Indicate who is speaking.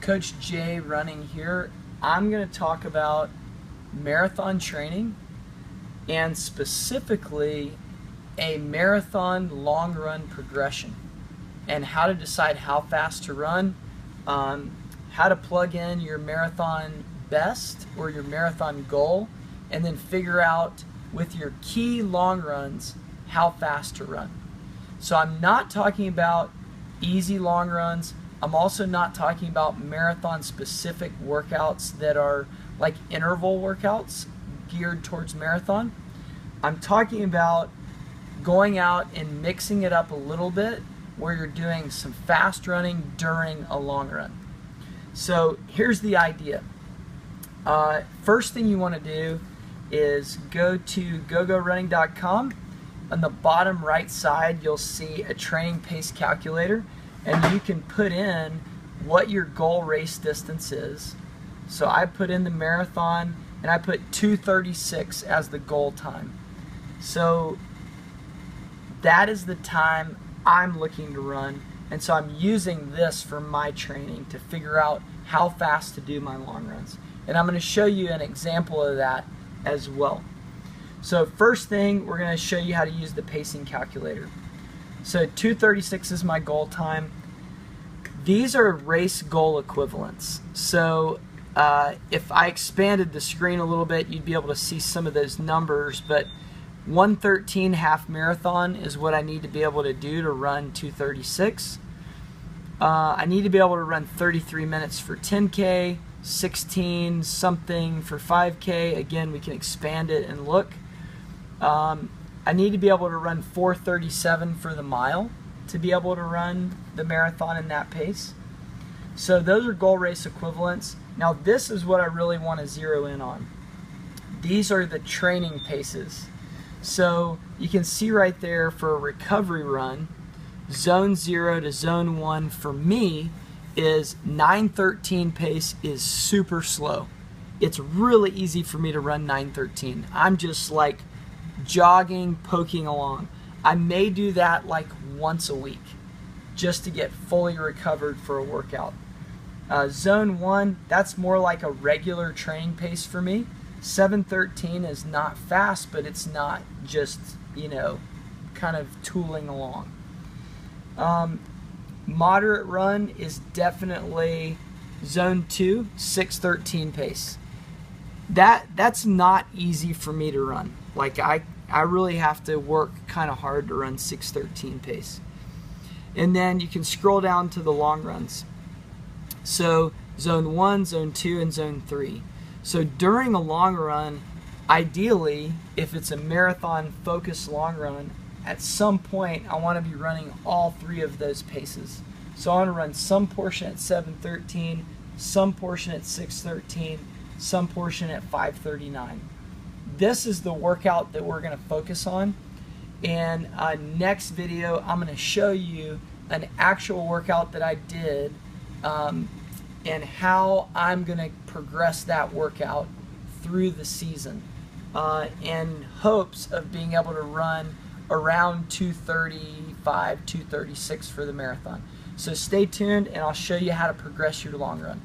Speaker 1: Coach Jay Running here. I'm going to talk about marathon training and specifically a marathon long run progression and how to decide how fast to run, how to plug in your marathon best or your marathon goal, and then figure out with your key long runs how fast to run. So I'm not talking about easy long runs. I'm also not talking about marathon specific workouts that are like interval workouts geared towards marathon. I'm talking about going out and mixing it up a little bit where you're doing some fast running during a long run. So here's the idea. First thing you want to do is go to gogorunning.com. On the bottom right side you'll see a training pace calculator, and you can put in what your goal race distance is. So I put in the marathon and I put 2:36 as the goal time. So that is the time I'm looking to run, and so I'm using this for my training to figure out how fast to do my long runs. And I'm going to show you an example of that as well. So first thing, we're going to show you how to use the pacing calculator. So 2:36 is my goal time. These are race goal equivalents. So if I expanded the screen a little bit, you'd be able to see some of those numbers, but 1:13 half marathon is what I need to be able to do to run 2:36. I need to be able to run 33 minutes for 10K, 16 something for 5K. Again, we can expand it and look. I need to be able to run 4:37 for the mile to be able to run the marathon in that pace. So those are goal race equivalents. Now this is what I really want to zero in on. These are the training paces. So you can see right there for a recovery run, zone 0 to zone 1 for me is 9:13 pace is super slow. It's really easy for me to run 9:13. I'm just like jogging, poking along. I may do that like once a week just to get fully recovered for a workout. Zone 1, that's more like a regular training pace for me. 7:13 is not fast, but it's not just, you know, kind of tooling along. Moderate run is definitely zone 2, 6:13 pace. That's not easy for me to run. Like I really have to work kind of hard to run 6:13 pace. And then you can scroll down to the long runs. So zone 1, zone 2, and zone 3. So during a long run, ideally, if it's a marathon focused long run, at some point I want to be running all three of those paces. So I want to run some portion at 7:13, some portion at 6:13, some portion at 5:39. This is the workout that we're going to focus on. And next video, I'm going to show you an actual workout that I did and how I'm going to progress that workout through the season in hopes of being able to run around 2:35, 2:36 for the marathon. So stay tuned and I'll show you how to progress your long run.